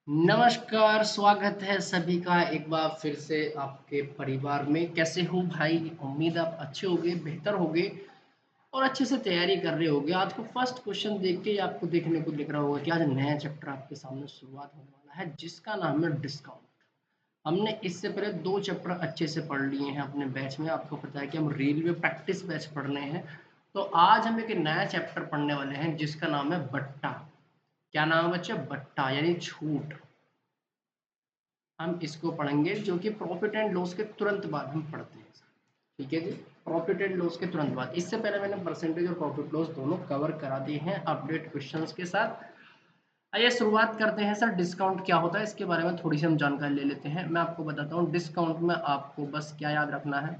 नमस्कार, स्वागत है सभी का एक बार फिर से आपके परिवार में। कैसे हो भाई? उम्मीद आप अच्छे होंगे, बेहतर होंगे और अच्छे से तैयारी कर रहे होंगे। आज का फर्स्ट क्वेश्चन देख के ही आपको देखने को दिख रहा होगा कि आज नया चैप्टर आपके सामने शुरुआत होने वाला है, जिसका नाम है डिस्काउंट। हमने इससे पहले 2 चैप्टर अच्छे से पढ़ लिए हैं अपने बैच में। आपको पता है कि हम रेलवे प्रैक्टिस बैच पढ़ रहे हैं। तो आज हम एक नया चैप्टर पढ़ने वाले हैं जिसका नाम है बट्टा। क्या नाम है बच्चे? बट्टा यानी छूट। हम इसको पढ़ेंगे जो कि प्रॉफिट एंड लॉस के तुरंत बाद हम पढ़ते हैं। ठीक है जी, प्रॉफिट एंड लॉस के तुरंत बाद। इससे पहले मैंने परसेंटेज और प्रॉफिट लॉस दोनों कवर करा दिए हैं अपडेट क्वेश्चंस के साथ। आइए शुरुआत करते हैं। सर डिस्काउंट क्या होता है इसके बारे में थोड़ी सी हम जानकारी ले लेते हैं। मैं आपको बताता हूँ डिस्काउंट में आपको बस क्या याद रखना है,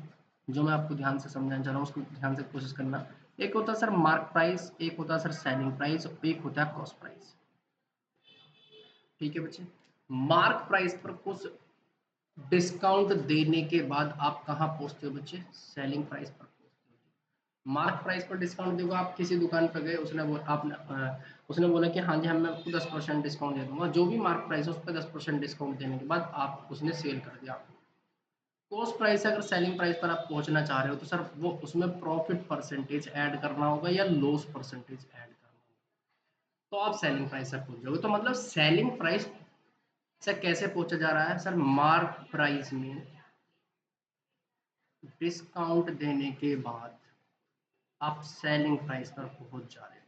जो मैं आपको ध्यान से समझाना चाह रहा हूँ उसको ध्यान से कोशिश करना। एक होता है सर मार्क प्राइस, एक होता है सर सेलिंग प्राइस, एक होता है कॉस्ट प्राइस। ठीक है बच्चे, मार्क प्राइस पर कुछ डिस्काउंट देने के बाद आप कहाँ पहुंचते हो बच्चे? सेलिंग प्राइस पर पहुंचते हो। मार्क प्राइस पर डिस्काउंट देखो, आप किसी दुकान पर गए, उसने बोला कि हाँ जी हम मैं आपको 10% डिस्काउंट दे दूंगा। जो भी मार्क प्राइस है उस पर 10% डिस्काउंट देने के बाद आप उसने सेल कर दिया। कॉस्ट प्राइस अगर सेलिंग प्राइस पर आप पहुंचना चाह रहे हो तो सर वो उसमें प्रॉफिट परसेंटेज ऐड करना होगा या लॉस परसेंटेज ऐड करना होगा, तो आप सेलिंग प्राइस तक पहुंच जाओगे। तो मतलब सेलिंग प्राइस से कैसे पहुंचा जा रहा है सर? मार्क प्राइस में डिस्काउंट देने के बाद आप सेलिंग प्राइस पर पहुंच जा रहे हो।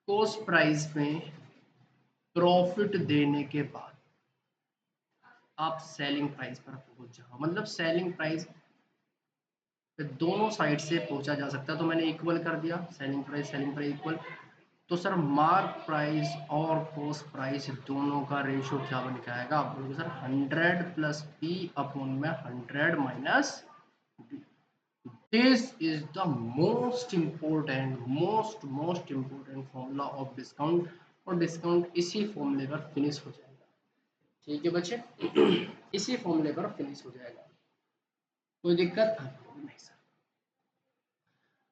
कॉस्ट प्राइस में प्रॉफिट देने के बाद आप सेलिंग प्राइस पर पहुंच जाओ। मतलब सेलिंग प्राइस पे दोनों साइड से पहुंचा जा सकता है। तो मैंने इक्वल कर दिया, सेलिंग प्राइस इक्वल। तो सर मार्क प्राइस और कॉस्ट प्राइस दोनों का रेशियो क्या बन के आएगा? आप बोलोगे सर 100 प्लस पी अपॉन में 100 minus B. This is the most important formula of discount, और डिस्काउंट इसी फॉर्मूले पर फिनिश हो जाएगा। ठीक है बच्चे, इसी फॉर्मूले पर फिनिश हो जाएगा। कोई दिक्कत नहीं सर।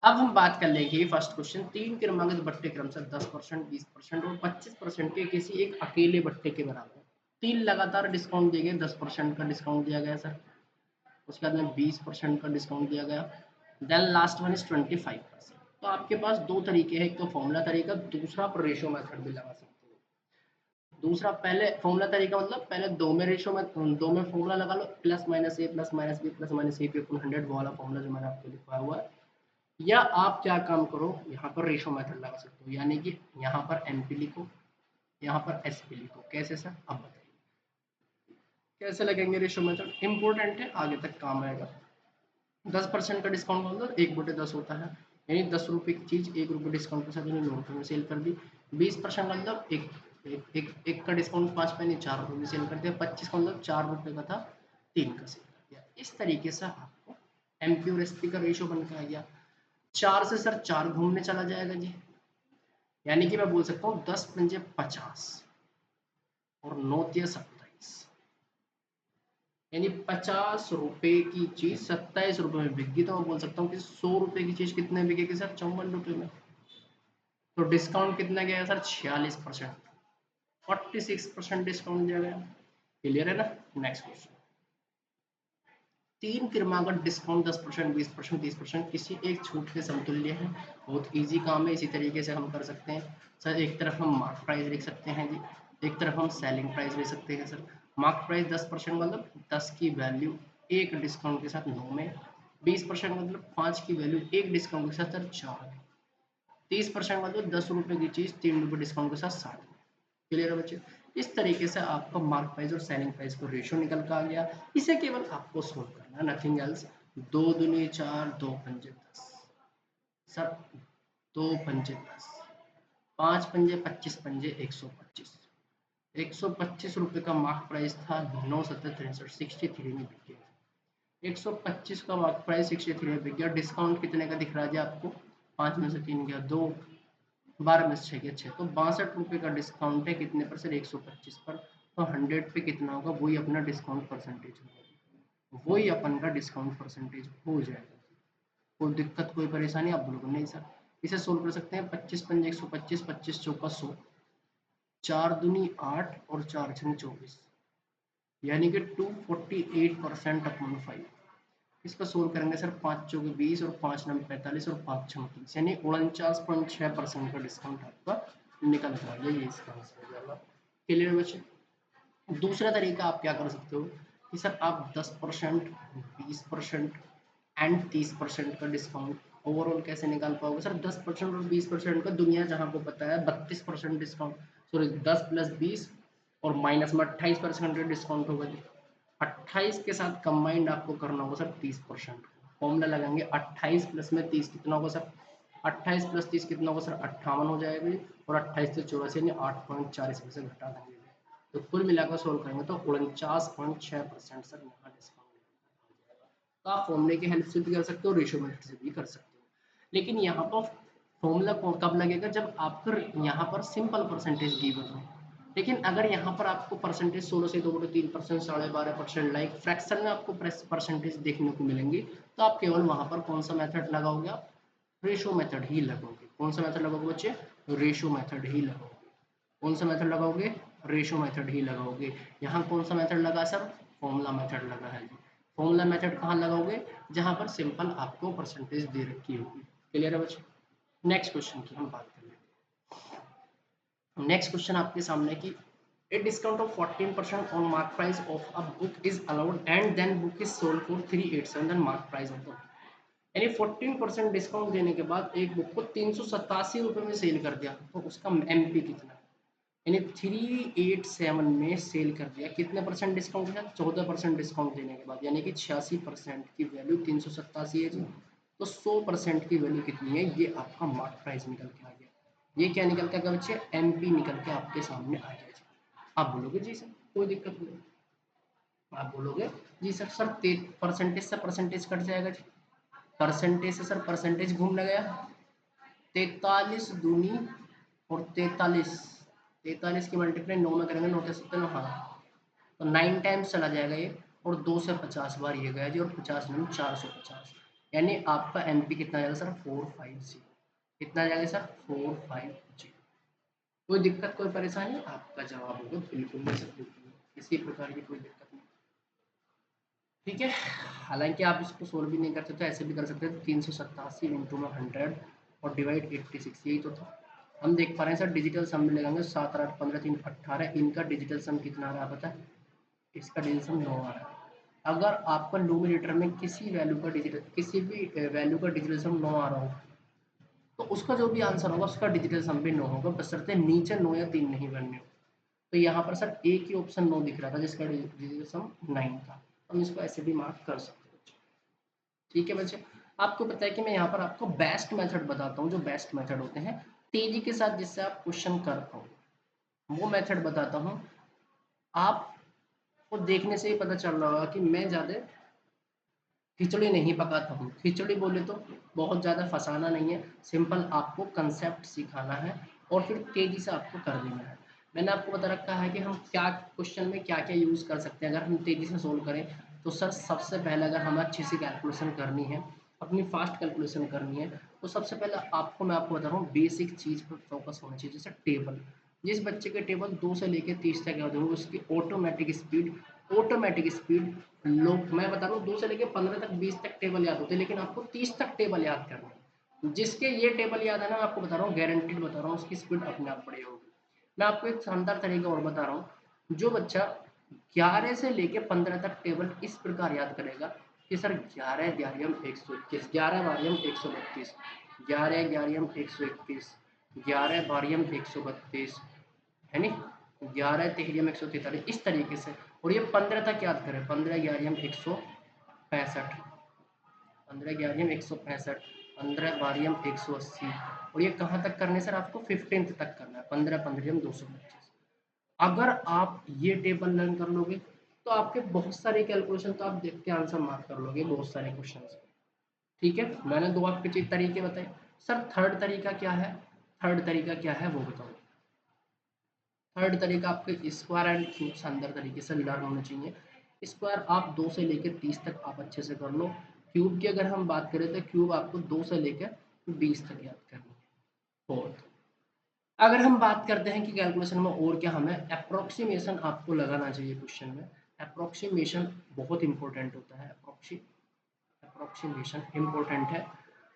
अब हम बात कर लेंगे फर्स्ट क्वेश्चन। 3 क्रमागत बट्टे क्रमशः 10%, 20% और 25% के किसी एक अकेले बट्टे के बराबर है। 3 लगातार डिस्काउंट दिए गए, 10% का डिस्काउंट दिया गया सर, उसके बाद में 20% का डिस्काउंट दिया गया, देन लास्ट वन इज 25%। तो आपके पास दो तरीके हैं, एक तो फॉर्मूला तरीका, दूसरा आप रेशियो मेथड भी लगा सकते हो। दूसरा, पहले फॉर्मूला तरीका मतलब पहले दो में रेशियो में दो में फॉर्मूला लगा लो, plus minus a plus minus b plus minus a p upon 100 वाला फॉर्मूला जो मैंने आपको लिखवाया हुआ है। या आप क्या काम करो, यहाँ पर रेशियो मेथड लगा सकते हो, यानी कि यहाँ पर एमपी लिखो, यहाँ पर एसपी लिखो। कैसे सर अब बताइए कैसे लगेंगे रेशियो मेथड? इंपॉर्टेंट है, आगे तक काम आएगा। 10% का डिस्काउंट मतलब 1/10 होता है, यानी 10 रुपये की चीज 1 रुपये डिस्काउंट के साथ उन्होंने 9 रुपये में सेल कर दी। 20% मतलब एक का डिस्काउंट 5 पैसे 4 रुपये में सेल कर दिया। 25 का मतलब 4 रुपये का था, 3 का सेल कर दिया। इस तरीके से आपको एमपी और एसपी का रेशियो बन के आ गया। 4 से सर 4 घूमने चला जाएगा जी, यानी कि मैं बोल सकता हूँ 10 पंजे 50 और 9 तिया 27, यानी 50 रुपए की चीज 27 रुपए में बिक गई। तो मैं बोल सकता हूँ कि 100 रुपए की चीज कितने बिकेगी सर? 54 रुपए में। तो डिस्काउंट कितना गया सर? 46%, 46% डिस्काउंट दिया गया। क्लियर है ना? Next question. 3 क्रमागत डिस्काउंट 10%, 20%, 30% किसी एक छूट के समतुल्य है। बहुत इजी काम है, इसी तरीके से हम कर सकते हैं सर। एक तरफ हम मार्क प्राइस लिख सकते हैं जी, एक तरफ हम सेलिंग प्राइस ले सकते हैं सर। मार्क प्राइस 10% मतलब 10 की वैल्यू एक डिस्काउंट के साथ 9 में, 20% मतलब 5 की वैल्यू एक डिस्काउंट के साथ सर 4 में, 30% मतलब 10 रुपए की चीज 3 रुपए डिस्काउंट के साथ 60 में। क्लियर है बच्चे? इस तरीके से आपका मार्क प्राइस और सेलिंग प्राइस को रेशियो निकल कर आ गया। इसे केवल आपको सोल्व करना है, नथिंग एल्स। 2 दूनी 4, 2 पंजे 10 सर, 2 पंजे 10, 5 पंजे 25 पंजे 125, 125 रुपए का मार्क प्राइस था, 9 7 63 63 में बिक गया। 125 का मार्क प्राइस 63 में बिक गया। डिस्काउंट कितने का दिख रहा है आपको? 5 में से 3 गया 2, 12 में से 6 गया 6, तो 62 रुपए का डिस्काउंट है कितने पर सर? 125 पर। तो 100 पे कितना होगा? वही अपना डिस्काउंट परसेंटेज होगा, वही अपन का डिस्काउंट परसेंटेज हो जाएगा। कोई दिक्कत कोई परेशानी? आप बोलोगे नहीं सर। इसे सोल्व कर सकते हैं, 25 पंजे 125, 25 चौका 100, 4 दूनी 8 और 4 छंग 24, यानी कि 248% अपॉन 5। इसको सोल्व करेंगे सर, 5 चौके 20 और 5 नम 45 और 5 छम 30, यानी 49.6% का डिस्काउंट आपका निकल कर आ गया। ये इसका आंसर हो जाएगा। क्लियर बच्चे। दूसरा तरीका आप क्या कर सकते हो कि सर आप 10%, 20% एंड 30% का डिस्काउंट ओवरऑल कैसे निकाल पाओगे सर? 10% और 20% का दुनिया जहां को पता है 32% डिस्काउंट, सॉरी 10 प्लस 20 और माइनस में 28% का डिस्काउंट होगा जी। 28 के साथ कंबाइंड आपको करना होगा सर 30%। फॉर्मूला लगाएंगे 28 प्लस में 30 कितना होगा सर? 28 प्लस 30 कितना होगा सर? 58 हो जाएगा जी। और 28 से 84 यानी 8.4 इसमें से घटा देंगे। तो कुल मिलाकर सोल्व करेंगे तो 49.6% सर यहाँ डिस्काउंट हो जाएगा। तो आप फॉर्मूले की हेल्प से भी कर सकते हो, रेशियो मेथड से भी कर सकते हो। लेकिन यहाँ पर फॉर्मूला कब लगेगा? जब आपका यहाँ पर सिंपल परसेंटेज गिवन हो। लेकिन अगर यहाँ पर आपको परसेंटेज 16 से 2/3%, 12.5% लाइक फ्रैक्शन में आपको परसेंटेज देखने को मिलेंगी, तो आप केवल वहां पर कौन सा मेथड लगाओगे? आप रेशियो मेथड ही लगाओगे। कौन सा मेथड लगाओगे बच्चे? रेशियो मेथड ही लगाओगे। कौन सा मेथड लगाओगे? रेशियो मेथड ही लगाओगे। यहाँ कौन सा मेथड लगा सर? फॉर्मूला मेथड लगा है जी। फॉर्मूला मेथड कहाँ लगाओगे? जहाँ पर सिंपल आपको परसेंटेज दे रखी होगी। क्लियर है बच्चे? नेक्स्ट क्वेश्चन की हम बात कर लेते हैं। नेक्स्ट क्वेश्चन आपके सामने की a discount of 14% on mark price of a book is allowed and then book is sold for 387 then mark price of the book। यानी 14% डिस्काउंट देने के बाद एक बुक को 387 रुपए में सेल कर दिया, तो उसका एमपी कितना है? यानी 387 में सेल कर दिया, कितने परसेंट डिस्काउंट है? 14% डिस्काउंट देने के बाद, यानी कि 86% की वैल्यू 387 है जी। तो 100% की वैल्यू कितनी है? ये आपका मार्क प्राइस निकल के आ गया। ये क्या निकल के आ गया बच्चे? एमपी निकल के आपके सामने आ गया जी। आप बोलोगे जी सर कोई दिक्कत नहीं, आप बोलोगे जी सर सर परसेंटेज से परसेंटेज कट जाएगा जी। परसेंटेज से सर परसेंटेज घूमने गया, 43 दूनी और 43 की मल्टीप्लाई 9 में करेंगे, 9 के 7 हाँ, तो 9 टाइम्स चला जाएगा ये, और 2 से 50 बार ये गया जी, और 50 में 450, यानी आपका एमपी कितना जाएगा सर? 450। कितना जाएगा सर? 450। कोई दिक्कत कोई परेशानी? आपका जवाब होगा बिल्कुल नहीं सर, बिल्कुल किसी प्रकार की कोई दिक्कत नहीं। ठीक है, हालांकि आप इसको सोल्व भी नहीं कर सकते, ऐसे भी कर सकते थे 387 इंटू में 100 और डिवाइड 86, यही तो था। हम देख पा रहे हैं सर डिजिटल सम में लगाएंगे 7 8 15 3 18, इनका डिजिटल सम कितना आ रहा है पता है? इसका डिजिटल सम 9 आ रहा है। अगर आपका न्यूमरेटर में किसी वैल्यू का डिजिटल सम 9 आ रहा हो, तो उसका जो भी आंसर होगा उसका डिजिटल सम भी 9 होगा, बशर्ते नीचे 9 या 3 नहीं बनने हो। तो यहाँ पर सर एक ही ऑप्शन 9 दिख रहा था जिसका डिजिटल सम 9 था, हम इसको ऐसे भी मार्क कर सकते हैं। ठीक है बच्चे, आपको पता है कि मैं यहाँ पर आपको बेस्ट मेथड बताता हूँ, जो बेस्ट मेथड होते हैं तेजी के साथ जिससे आप क्वेश्चन कर पाओ, वो मेथड बताता हूँ। आपको देखने से ही पता चल रहा होगा कि मैं ज़्यादा खिचड़ी नहीं पकाता हूँ। खिचड़ी बोले तो बहुत ज़्यादा फंसाना नहीं है, सिंपल आपको कंसेप्ट सिखाना है और फिर तेज़ी से आपको कर देना है। मैंने आपको बता रखा है कि हम क्या क्वेश्चन में क्या क्या यूज़ कर सकते हैं अगर हम तेज़ी से सोल्व करें। तो सर सबसे पहले अगर हमें अच्छी सी कैलकुलेशन करनी है, अपनी फास्ट कैलकुलेशन करनी है, तो सबसे पहले आपको बता रहा हूँ बेसिक चीज़ पर फोकस होना चाहिए, जैसे टेबल। जिस बच्चे के टेबल 2 से लेकर 30 तक याद होंगे उसकी ऑटोमेटिक स्पीड लो। मैं बता रहा हूँ 2 से लेकर 15 तक 20 तक टेबल याद होते हैं, लेकिन आपको 30 तक टेबल याद करना है। जिसके ये टेबल याद है ना, मैं आपको बता रहा हूँ गारंटीड बता रहा हूँ, उसकी स्पीड अपने आप बढ़ी होगी। मैं आपको एक शानदार तरीका और बता रहा हूँ, जो बच्चा 11 से लेके 15 तक टेबल इस प्रकार याद करेगा कि सर 11 ग्यारहम 121, 11 बारहम 132, 11 ग्यारहम 121, 11 बारहम 132, है नी, 11 तेरहम 143, इस तरीके से। और ये 15 तक याद करें, 15 ग्यारहम 165, 15 ग्यारहम 165, 15 बारहम 180, और ये कहाँ तक करने सर? आपको 15th तक करना है, 15 पंद्रहम 225। अगर आप ये टेबल लर्न कर लोगे तो आपके बहुत सारे कैलकुलेशन तो आप देख के आंसर मार्क कर लोगे बहुत सारे क्वेश्चन। ठीक है, मैंने 2 आपके तरीके बताए। सर थर्ड तरीका क्या है? थर्ड तरीका क्या है वो बताओ। थर्ड तरीका आपके स्क्वायर एंड क्यूब शानदार तरीके से लर्न होने चाहिए। स्क्वायर आप 2 से लेकर 30 तक आप अच्छे से कर लो। क्यूब की अगर हम बात करें तो क्यूब आपको 2 से लेकर 20 तक याद करनी है। फोर्थ, अगर हम बात करते हैं कि कैलकुलेशन में और क्या, हमें अप्रोक्सीमेशन आपको लगाना चाहिए क्वेश्चन में। अप्रोक्सीमेशन बहुत इंपॉर्टेंट होता है, अप्रोक्सीमेशन इंपॉर्टेंट है,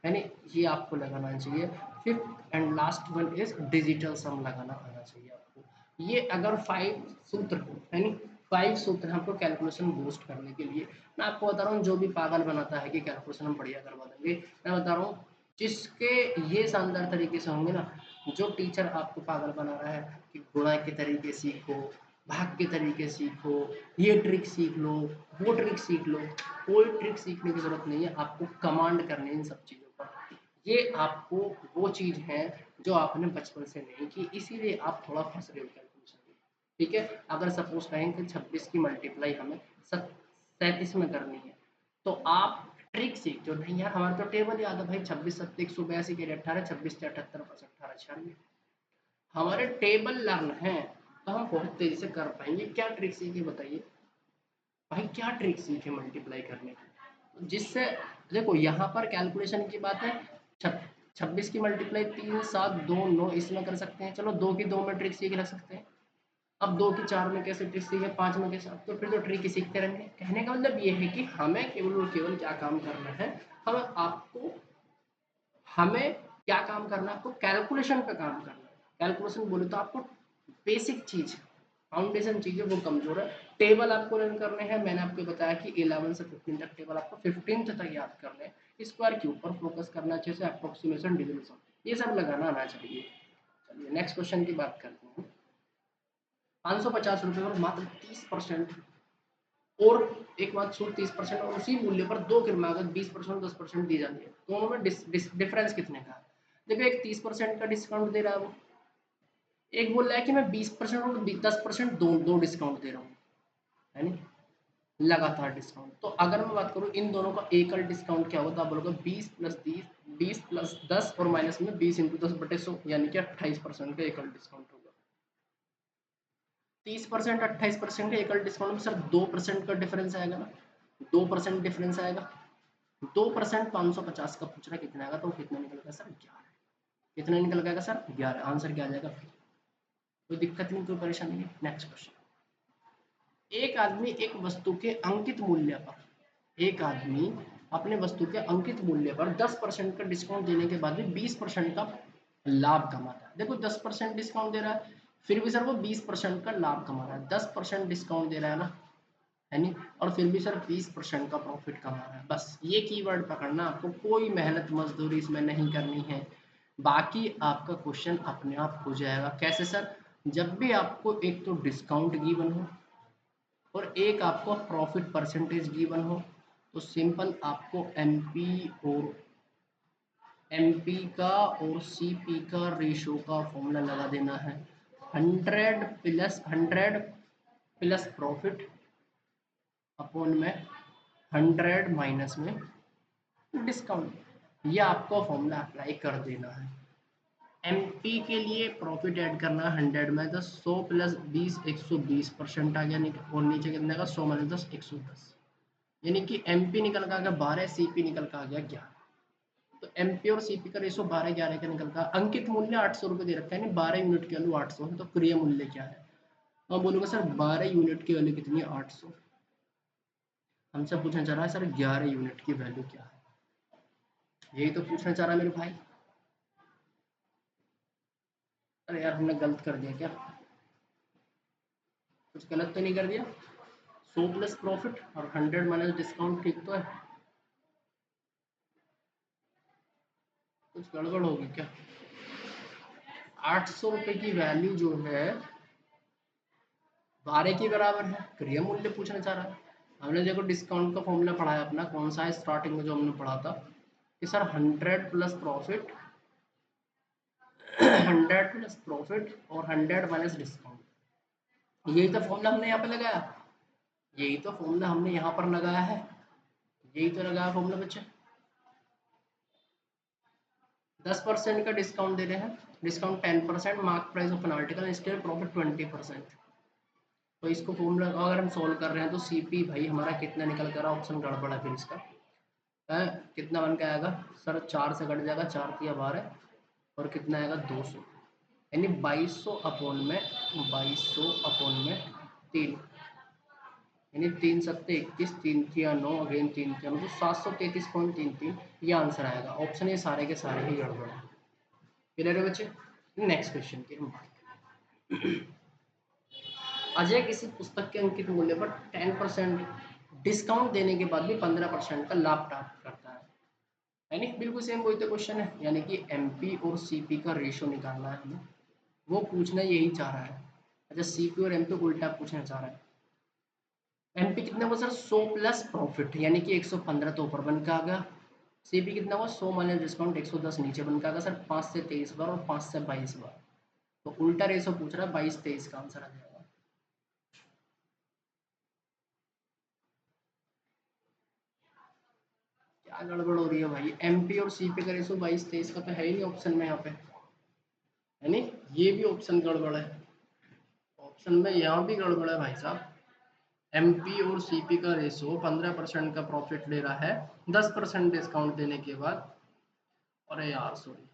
यानी ये आपको लगाना चाहिए। Fifth and last one is digital sum लगाना आना चाहिए आपको। ये अगर 5 सूत्र हो, यानी 5 सूत्र हमको कैलकुलेशन बूस्ट करने के लिए। मैं आपको बता रहा हूँ, जो भी पागल बनाता है कि कैलकुलेशन हम बढ़िया करवा देंगे, मैं बता रहा हूँ जिसके ये शानदार तरीके से होंगे ना, जो टीचर आपको पागल बना रहा है कि गुणा के तरीके सीखो, भाग के तरीके सीखो, ये ट्रिक सीख लो, वो ट्रिक सीख लो, कोई ट्रिक सीखने की जरूरत नहीं है, आपको कमांड करनी है इन सब चीज़ों पर। ये आपको वो चीज़ है जो आपने बचपन से नहीं की, इसीलिए आप थोड़ा फंस रहे हो कैलकुलेशन में। ठीक है, अगर सपोज कहें कि 26 की मल्टीप्लाई हमें 37 में करनी है, तो आप ट्रिक सीखते हो, नहीं यार हमारे तो टेबल याद है भाई, 26 7 182 के 18, 26 से 78 5 18 96, हमारे टेबल लर्न है, तो हम बहुत तेजी से कर पाएंगे। क्या ट्रिक सीखे बताइए भाई, क्या ट्रिक सीखे मल्टीप्लाई करने की, जिससे देखो यहाँ पर कैलकुलेशन की बात है। 26 की मल्टीप्लाई 3 7 2 9 इसमें कर सकते हैं, चलो 2 की 2 में ट्रिक सीख रख सकते हैं। अब 2 की 4 में कैसे ट्रिक सीखे, 5 में कैसे, अब तो फिर तो ट्रिक ही सीखते रहेंगे। कहने का मतलब ये है कि हमें केवल और केवल क्या काम करना है, हमें क्या काम करना है, आपको कैलकुलेशन पे काम करना है। कैलकुलेशन बोले तो आपको बेसिक चीज, फाउंडेशन चीजें वो कमजोर है। टेबल आपको लर्न करने हैं, मैंने आपको बताया कि 11 से 15 तक टेबल आपको 15 तक याद करने हैं। स्क्वायर के ऊपर फोकस करना चाहिए, जैसे अप्रोक्सीमेशन, डिविजन, ये सब लगाना आना चाहिए। चलिए नेक्स्ट क्वेश्चन की बात करते हैं। 550 रुपये और मात्र 30%, और एक बात सुन, 30% और उसी मूल्य पर दो क्रमागत 20% और 10% दी जाती है, दोनों में डिफरेंस कितने का है। देखो एक 30% का डिस्काउंट दे रहा है वो, एक बोल रहा है कि मैं 20% और 10% दो दो डिस्काउंट दे रहा हूँ, है नहीं, लगातार डिस्काउंट। तो अगर मैं बात करूँ इन दोनों का एकल डिस्काउंट क्या होता है, आप बोलोगे 20 + 10 और माइनस में 20 × 10/100, यानी कि 28% का एकल डिस्काउंट होगा। 30% 28% का एकल डिस्काउंट में सर 2% का डिफरेंस आएगा ना, 2% डिफरेंस आएगा। 2% 550 का पूछ रहा है कितना आएगा, तो कितना निकलेगा सर 11, कितना निकल जाएगा सर 11, आंसर क्या आ जाएगा, कोई दिक्कत नहीं, कोई परेशानी नहीं। नेक्स्ट क्वेश्चन, एक आदमी एक वस्तु के अंकित मूल्य पर, एक आदमी अपने वस्तु के अंकित मूल्य पर 10% का डिस्काउंट देने के बाद भी 20% का लाभ कमाता है। देखो 10% डिस्काउंट दे रहा है, फिर भी सर वो 20% का लाभ कमा रहा है, 10% डिस्काउंट दे रहा है ना, है नहीं, और फिर भी सर 20% का प्रॉफिट कमा रहा है। बस ये कीवर्ड पकड़ना, आपको कोई मेहनत मजदूरी इसमें नहीं करनी है, बाकी आपका क्वेश्चन अपने आप हो जाएगा। कैसे सर, जब भी आपको एक तो डिस्काउंट गिवन हो और एक आपको प्रॉफिट परसेंटेज गिवन हो, तो सिंपल आपको एमपी का और सीपी का रेशो का फॉर्मूला लगा देना है। 100 प्लस प्रॉफिट अपॉन में 100 माइनस में डिस्काउंट, ये आपको फॉर्मूला अप्लाई कर देना है। एमपी के लिए प्रॉफिट ऐड करना है 100 में, तो 100 + 20 120% आ गया, और नीचे कितने का 100 - 10 110, यानी कि एमपी निकल का आ गया 12, सीपी निकल का आ गया 11। तो एमपी और सीपी का रेशो 12 11 का निकल का। अंकित मूल्य 800 रुपये दे रखा है, यानी 12 यूनिट की वैल्यू 800 है, तो क्रिय मूल्य क्या है। मैं बोलूँगा सर 12 यूनिट की वैल्यू कितनी है 800, हमसे पूछना चाह रहा है सर 11 यूनिट की वैल्यू क्या है, यही तो पूछना चाह रहा है मेरे भाई। अरे यार हमने गलत कर दिया क्या, कुछ गलत तो नहीं कर दिया। 100 प्लस प्रॉफिट और 100 माइनस डिस्काउंट, ठीक तो है, कुछ गड़बड़ होगी क्या। 800 रुपये की वैल्यू जो है 12 के बराबर है, क्रिय मूल्य पूछना चाह रहा है। हमने देखो डिस्काउंट का फॉर्मूला पढ़ा है अपना, कौन सा है, स्टार्टिंग में जो हमने पढ़ा था कि sir 100 plus profit 100 plus profit और 100 माइनस डिस्काउंट, यही तो फॉर्मूला हमने यहाँ पे लगाया, यही तो फॉर्मूला हमने यहाँ पर लगाया है, यही तो लगाया फॉर्मूला बच्चे। 10% का डिस्काउंट दे रहे हैं, discount 10%, mark price of an article, इसके प्रॉफिट 20%। तो इसको फॉर्मूला अगर हम सॉल्व कर रहे हैं, तो सीपी भाई हमारा कितना निकल कर, ऑप्शन गड़बड़ है फिर इसका है, कितना बन के आएगा सर, 4 से कट जाएगा, 4 × 12 और कितना आएगा 200, यानी 2200 अपॉन में 3, यानी 3 सत्ते 21, 3 तिया 9, अगेन 3 तिया 9, तो 733.33 ये आंसर आएगा। ऑप्शन ये सारे के सारे ही गड़बड़ है। क्लियर है बच्चे? नेक्स्ट क्वेश्चन की हम बात करें। अजय किसी पुस्तक के अंकित मूल्य पर 10% डिस्काउंट देने के बाद भी 15% का लाभ प्राप्त करता है। यानी बिल्कुल सेम वही तो क्वेश्चन है, यानी कि एमपी और सीपी का रेशो निकालना है हमें, वो पूछना यही चाह रहा है। अच्छा, सीपी और एमपी उल्टा पूछना चाह रहा है। एमपी कितना हुआ सर? 100 प्लस प्रॉफिट, यानी कि 115 तो ऊपर बन के आ गया। सीपी कितना हुआ? 100 माइनस डिस्काउंट 110 नीचे बन के आ गया सर। 5 से 23 बार और 5 से 22 बार, तो उल्टा रेशो पूछ रहा है, 22-23 का आंसर आ जाएगा। क्या गड़बड़ हो रही है भाई? एमपी और सीपी का रेशो 22-23 का तो है ही नहीं ऑप्शन में यहाँ पे, यानी ये भी ऑप्शन गड़बड़ है। ऑप्शन में यहाँ भी गड़बड़ है भाई साहब। एमपी और सीपी का रेशो 15% का प्रॉफिट ले रहा है 10% डिस्काउंट देने के बाद। अरे यार सॉरी,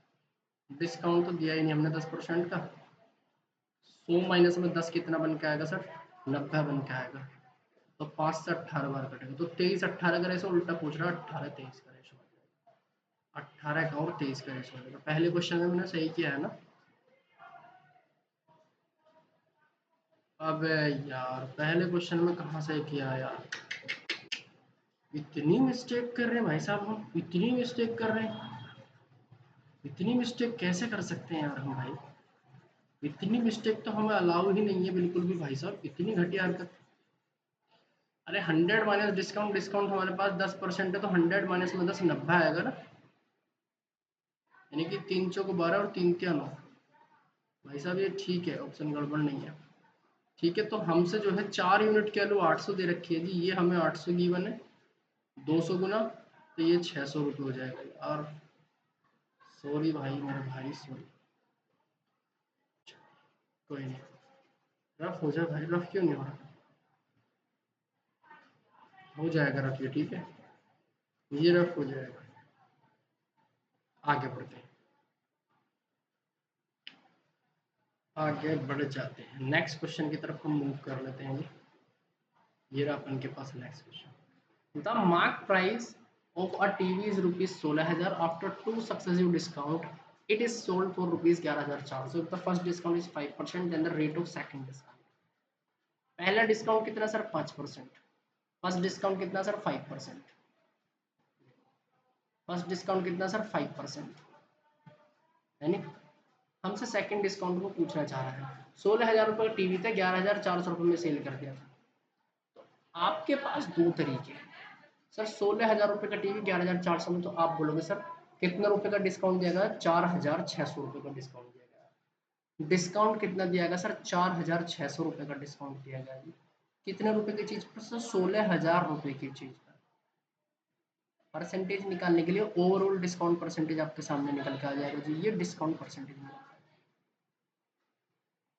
डिस्काउंट तो दिया ही नहीं हमने 10% का। 100 माइनस में 10 कितना बन के आएगा सर? 90 बन के आएगा। तो 5 से 18 बार कटेगा, तो 23-18 का रेशो उल्टा पूछ रहा है, 18-23 का रेशो। 18 का और 23 का रेशो हो जाएगा। पहले क्वेश्चन में मैंने सही किया है ना? अबे यार, पहले क्वेश्चन में कहाँ सही किया है यार? इतनी मिस्टेक कर रहे हैं भाई साहब, हम इतनी मिस्टेक कर रहे हैं। इतनी मिस्टेक कैसे कर सकते हैं यार हम भाई? इतनी मिस्टेक तो हमें अलाउ ही नहीं है बिल्कुल भी भाई साहब, इतनी घटिया हरकत। अरे 100 माइनस डिस्काउंट, डिस्काउंट हमारे पास 10% है, तो 100 माइनस में 10 90 आएगा ना, यानी कि 3 चौक 12 और 3 क्या 9। भाई साहब ये ठीक है, ऑप्शन गड़बड़ नहीं है। ठीक है, तो हमसे जो है 4 यूनिट की वैल्यू 800 दे रखी है जी, ये हमें 800 गिवन है, 200 गुना तो ये 600 रुपये हो जाएगा यार। सॉरी भाई मेरे भाई, सॉरी। कोई नहीं, रफ हो जाए भाई, रफ क्यों नहीं हो रहा? हो जाएगा रफ ये, ठीक है, ये रफ हो जाएगा। आगे बढ़ते हैं, आगे बढ़ जाते हैं, नेक्स्ट क्वेश्चन की तरफ हम मूव कर लेते हैं जी। ये रहा अपन के पास next question. The mark price of a TV is rupees 16,000 after 2 successive discount it is sold for rupees 11,400। The first discount is 5%, then the rate of second discount. पहला डिस्काउंट कितना सर? 5%। फर्स्ट डिस्काउंट कितना sir? 5%। First discount कितना sir? 5%। यानी हमसे second discount को पूछना चाह रहा है। 16,000 रुपये का टीवी था, 11,400 रुपये में सेल कर दिया था। तो आपके पास दो तरीके हैं सर। 16,000 रुपये का टीवी 11,400 में, तो आप बोलोगे सर कितना रुपए का डिस्काउंट दिया गया? 4,600 रुपये का डिस्काउंट दिया गया। डिस्काउंट कितना दिया गया सर? 4,600 रुपये का डिस्काउंट दिया गया जी। कितने रुपए की चीज पर सर? 16,000 रुपये की चीज पर। परसेंटेज निकालने के लिए ओवरऑल डिस्काउंट परसेंटेज आपके सामने निकल के आ जाएगा जी, ये डिस्काउंट परसेंटेज।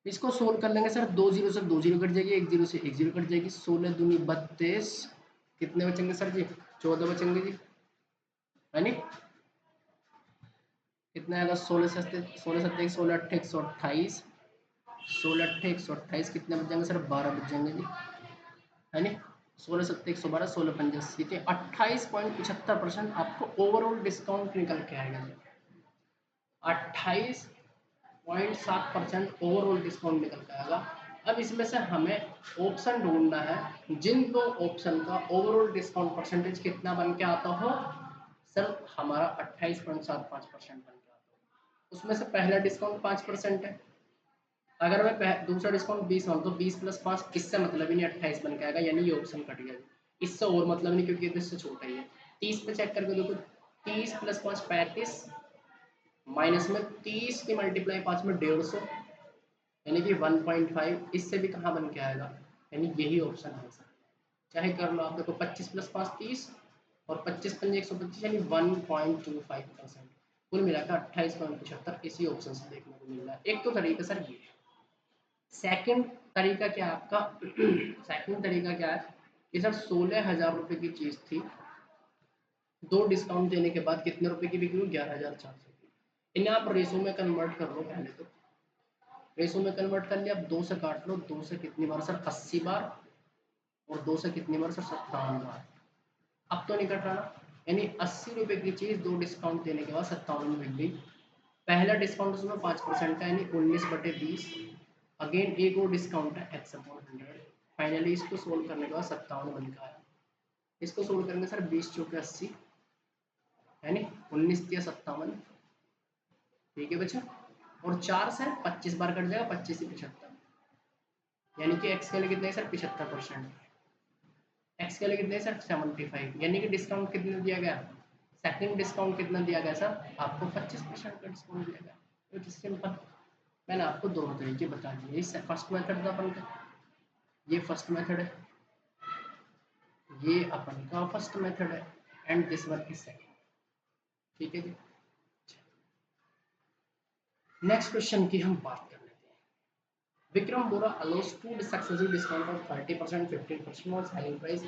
इसको सोल्व कर लेंगे सर, 2 जीरो से 2 जीरो कट जाएगी, 1 जीरो से 1 जीरो कट जाएगी। 16 दूनी 32, कितने बचेंगे सर जी? 14 बचेंगे जी, है नी? कितना आएगा? 16 से 16 सत्ते 16 अट्ठे 128, 16 अट्ठे 128, कितने बच जाएंगे सर? 12 बच जाएंगे जी, है नी? 16 सत्ते 112, 16 पंजे 80, 28.75% आपको ओवरऑल डिस्काउंट निकल के आएगा जी। 28.7% ओवरऑल डिस्काउंट निकल के आएगा। अब इसमें से हमें ऑप्शन ढूंढना है जिन दो ऑप्शन का ओवरऑल डिस्काउंट परसेंटेज कितना बन के आता हो सर? हमारा 28.75% बन के आता हो। उसमें से पहला डिस्काउंट 5% है। अगर मैं दूसरा डिस्काउंट 20 मानता हूँ, 20 प्लस 5, इससे मतलब ही नहीं 28 बन के आएगा, यानी ये ऑप्शन कट गया। इससे और मतलब नहीं, क्योंकि इससे छोटा ही है। 30 पे चेक करके देखो, 30 प्लस 5 35, माइनस में 30 की मल्टीप्लाई 5 में 150, यानी कि 1.5। इससे भी कहाँ बन के आएगा? यानी यही ऑप्शन आंसर। चाहे कर लो आप, देखो 25 प्लस 5 30 और 25 पंजे 125, यानी 1.25%। कुल मिलाकर 28.75 इसी ऑप्शन से देखने को मिल रहा है। एक तो तरीका सर ये है। सेकंड तरीका क्या है आपका? सेकंड तरीका क्या है कि सर 16,000 रुपये की चीज थी, दो डिस्काउंट देने के बाद कितने रुपए की बिकी? 11,400 की। इन्हें आप रेशो में कन्वर्ट कर लो पहले तो। रेशो में कन्वर्ट कर लिया। अब 2 से काट लो, 2 से कितनी बार सर 80 बार, और 2 से कितनी बार सर 57 बार। अब तो नहीं कट रहा ना, यानी 80 रुपए की चीज 2 डिस्काउंट देने के बाद 57 में बिक गई। पहला डिस्काउंट उसमें 5% का, यानी 19/20। अगेन एक और डिस्काउंट है x/100। फाइनली इसको सोल्व करने के बाद 57 बन के आया। इसको सोल्व करेंगे सर 20 चौके 80, यानी 19 या 57। ठीक है बच्चा, और 4 से 25 बार कट जाएगा, 25 से 75, यानी कि x के लिए कितने सर 75%, x के लिए कितने सर 75, यानी कि डिस्काउंट कितना दिया गया, सेकंड डिस्काउंट कितना दिया गया सर आपको 25% का डिस्काउंट दिया गया। It is simple. मैंने आपको दोनों तरीके बता दिए। इस फर्स्ट मेथड था अपन का, ये फर्स्ट मेथड है, ये अपन का फर्स्ट मेथड है, and this one is second. ठीक है जी। नेक्स्ट क्वेश्चन की हम बात कर लेते हैं। विक्रम बोरा allows 2 successive discount of 30%, 15% on selling price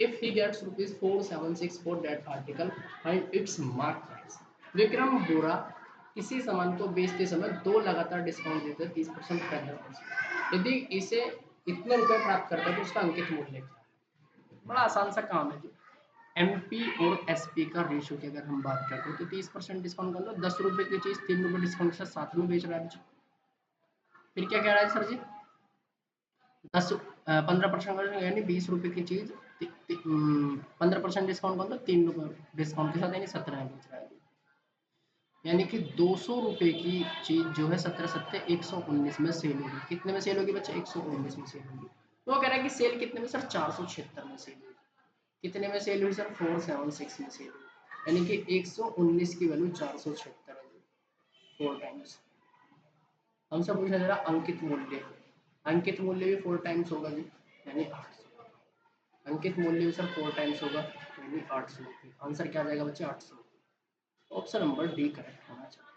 if he gets rupees 476 for that article and its mark price। Vikram बोरा किसी सामान को बेचते समय 2 लगातार डिस्काउंट देते हैं, 30%, 15%। यदि इसे इतने रुपए प्राप्त करता है तो उसका अंकित मूल्य क्या है। बड़ा आसान सा काम है जी। एमपी और एसपी का रेशियो की अगर हम बात करते हैं तो 30% डिस्काउंट कर लो, 10 रुपए की चीज 3 रुपए डिस्काउंट के साथ 7 में बेच रहा है। फिर क्या कह रहा है सर जी, 15% यानी 20 रुपए की चीज 15% डिस्काउंट कर लो, 3 रुपए डिस्काउंट के साथ, यानी 17 में बेच रहा है। यानी कि 200 रुपए की चीज जो है 17 सत्ते 119 में सेल होगी। कितने में सेल होगी बच्चे, 119 में सेल होगी। तो वो कह रहा है कि सेल कितने में सर 476 में सेल होगी। कितने में सेल हुई सर 476 में सेल हुई, यानी कि 119 की वैल्यू 476 है, 4 टाइम्स। हमसे पूछा जा रहा अंकित मूल्य, अंकित मूल्य भी 4 टाइम्स होगा जी, यानी 800। अंकित मूल्य भी सर 4 टाइम्स होगा, यानी 800। आंसर क्या आ जाएगा बच्चे 800। ऑप्शन नंबर डी करेक्ट होना चाहिए।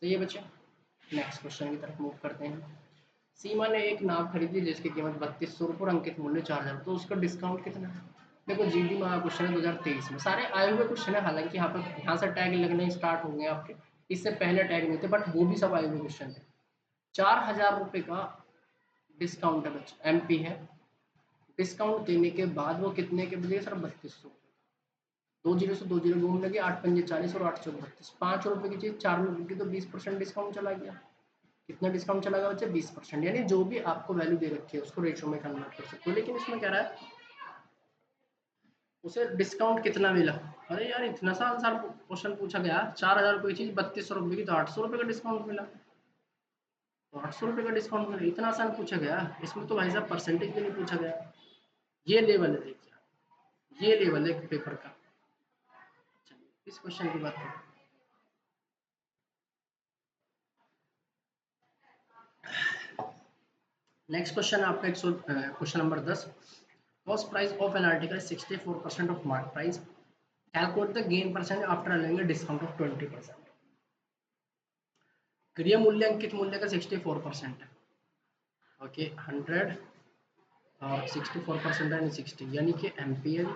सही है बच्चे। नेक्स्ट क्वेश्चन की तरफ मूव करते हैं। सीमा ने एक नाव खरीदी जिसकी कीमत 3200 रुपये और अंकित मूल्य 4000, तो उसका डिस्काउंट कितना है। देखो जीडी में आया क्वेश्चन है 2023 में, सारे आए हुए क्वेश्चन है। हालांकि यहाँ पर यहाँ से टैग लगने स्टार्ट हो गए आपके, इससे पहले टैग नहीं थे, बट वो भी सब आए हुए क्वेश्चन थे। 4000 रुपये का डिस्काउंट है बच्चे, एमपी है। डिस्काउंट देने के बाद वो कितने के बजे सर 3200। 20 से 20 घूम लगे, 8 पंजे 40 और 8 चौक 32। 5 रुपए की चीज 4 में बिकी तो 20% डिस्काउंट चला गया। कितना डिस्काउंट चला गया बच्चे 20%, यानी जो भी आपको वैल्यू दे रखी है उसको रेशो में कन्वर्ट कर सकते हो। लेकिन इसमें क्या रहा है, उसे डिस्काउंट कितना मिला। अरे यार इतना सा आंसर क्वेश्चन पूछा गया, 4000 रुपये की चीज 3200 रुपये की, तो 800 रुपये का डिस्काउंट मिला। तो 800 रुपये का डिस्काउंट मिला, इतना आसान पूछा गया। इसमें तो भाई साहब परसेंटेज भी नहीं पूछा गया। ये लेवल है, देखिए ये लेवल है पेपर का। इस क्वेश्चन की बात करें, नेक्स्ट क्वेश्चन आपका question number 10। Cost price of an article 64% of mark price, calculate the gain percent after allowing discount of 20%। क्रय मूल्य अंकित मूल्य का 64% है, ओके 100 और 64% है 60, यानी कि एमपीएल,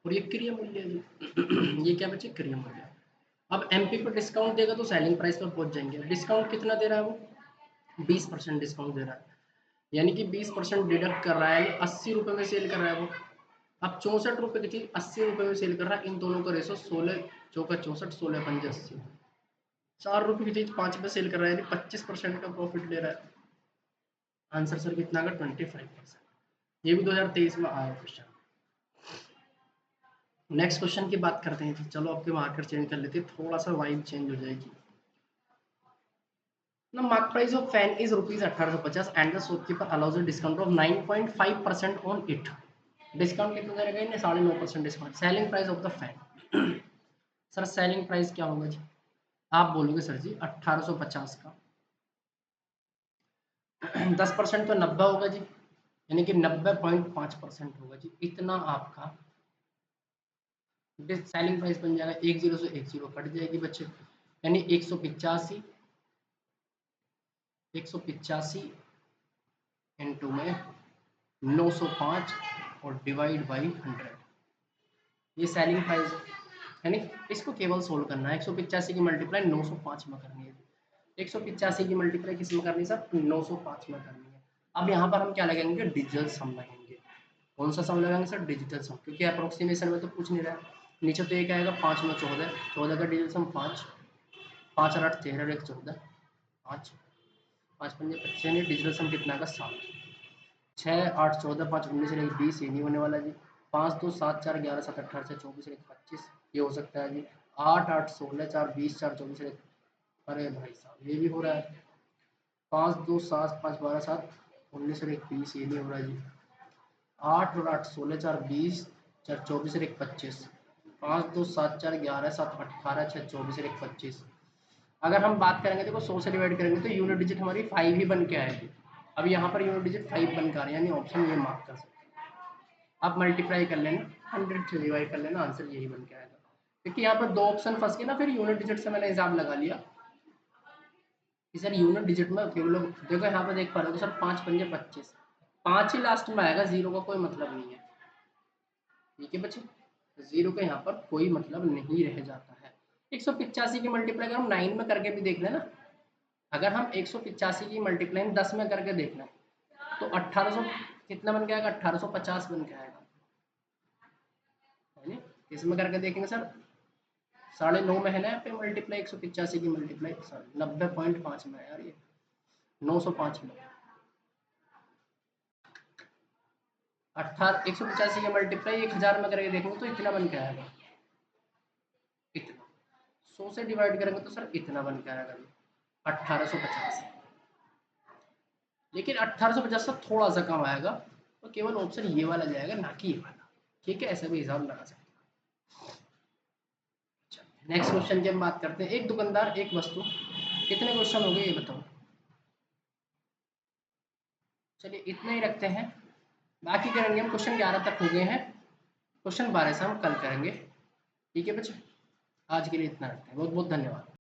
और ये क्रय मूल्य है। ये क्या बचे क्रय मूल्य। अब एमपी पर डिस्काउंट देगा तो सेलिंग प्राइस पर पहुंच जाएंगे। डिस्काउंट कितना दे रहा है वो 20% डिस्काउंट दे रहा है, यानी कि 20% डिडक्ट कर रहा है, यानी 80 रुपये में सेल कर रहा है वो। अब 64 रुपये की चीज 80 रुपये में सेल कर रहा है। इन दोनों का रेशो 16 चौका 64, 16 पंजे 80। 4 रुपये की चीज 5 में सेल कर रहा है, यानी 25% का प्रॉफिट ले रहा है। आंसर सर कितना का 25%। ये भी 2023 में आया क्वेश्चन। नेक्स्ट क्वेश्चन की बात करते हैं। चलो आपके मार्कर चेंज कर लेते हैं, थोड़ा सा वाइब चेंज हो जाएगी। The mark price of fan is rupees 1850 and the shopkeeper allows a discount of 9.5% on it. Discount कितना दे रहा है, 9.5% discount. Selling price of the fan, sir selling price क्या होगा जी, आप बोलोगे सर जी 1850 का 10% तो 90 होगा जी, यानी कि 90.5% होगा जी। इतना आपका सेलिंग प्राइस बन जाएगा। 10 से 10 कट जाएगी बच्चे, यानी 185 इंटू में 905 और डिवाइड बाई 100, ये सेलिंग प्राइस है। यानी इसको केवल सोल्व करना है, 185 की मल्टीप्लाई 905 में करनी है। 185 की मल्टीप्लाई किस में करनी है सर? 905 में करनी है। अब यहाँ पर हम क्या लगाएंगे? डिजिटल सम लगाएंगे। कौन सा सम लगाएंगे सर? डिजिटल सम, क्योंकि अप्रोक्सीमेशन में तो पूछ नहीं रहा है। नीचे तो एक आएगा 5 में 14, 14 का डिजिटल सम 5, 5 और 8 13 और 1 14, 5, 5 पंजे 25, यानी डिजिटल सम कितना का? 7, 6 8 14 5 19 और 1 20, ये नहीं होने वाला जी। 5 2 7 4 11 7 18 6 24 और 1 25, ये हो सकता है जी। 8 8 16 4 20 4 24 और 1, अरे भाई साहब ये भी हो रहा है। 5 2 7 5 12 7 19 और 1 20, ये नहीं हो रहा है जी। 8 और 8 16 4 20 4 24 और 1 25, 5 2 7 4 11 7 18 6 24 और 1 25। अगर हम बात करेंगे, देखो 100 से डिवाइड करेंगे तो यूनिट डिजिट हमारी 5 ही बन के आएगी। अब यहाँ पर यूनिट डिजिट 5 बन कर आ रही है, यानी ऑप्शन ये मार्क कर सकते हैं। आप मल्टीप्लाई कर लेना, 100 से डिवाइड कर लेना, आंसर यही बन के आएगा। क्योंकि यहाँ पर दो ऑप्शन फंस गए ना, फिर यूनिट डिजिट से मैंने हिसाब लगा लिया कि सर यूनिट डिजिट में क्यों लोग, देखो यहाँ पर देख पा रहे हो सर 5 पंजे 25, 5 ही लास्ट में आएगा, जीरो का कोई मतलब नहीं है। ठीक है बच्चे, जीरो का यहाँ पर कोई मतलब नहीं रह जाता है। 185 की मल्टीप्लाई अगर हम 9 में करके भी देख लें ना, अगर हम 185 की मल्टीप्लाई 10 में करके देख लें तो 1800 कितना बन के आएगा? 1850 बन के आएगा, है ना? किस में करके देखेंगे सर? 9.5 में है ना यहाँ पे मल्टीप्लाई, 185 की मल्टीप्लाई 90.5 में है यार, ये 905 में। 185 की मल्टीप्लाई 1000 में करके देखेंगे तो इतना बन के आएगा, इतना। 100 से डिवाइड करेंगे तो सर इतना बन के आएगा 1850। लेकिन 1850 से थोड़ा सा कम आएगा, तो केवल ऑप्शन ये वाला जाएगा, ना कि ये वाला। ठीक है, ऐसा भी हिसाब लगा सकते हैं। नेक्स्ट क्वेश्चन की हम बात करते हैं। एक दुकानदार एक वस्तु, कितने क्वेश्चन हो गए ये बताओ? चलिए इतना ही रखते हैं, बाकी करेंगे हम क्वेश्चन 11 तक हो गए हैं, क्वेश्चन 12 से हम कल करेंगे। ठीक है बच्चे, आज के लिए इतना रखते हैं। बहुत बहुत धन्यवाद।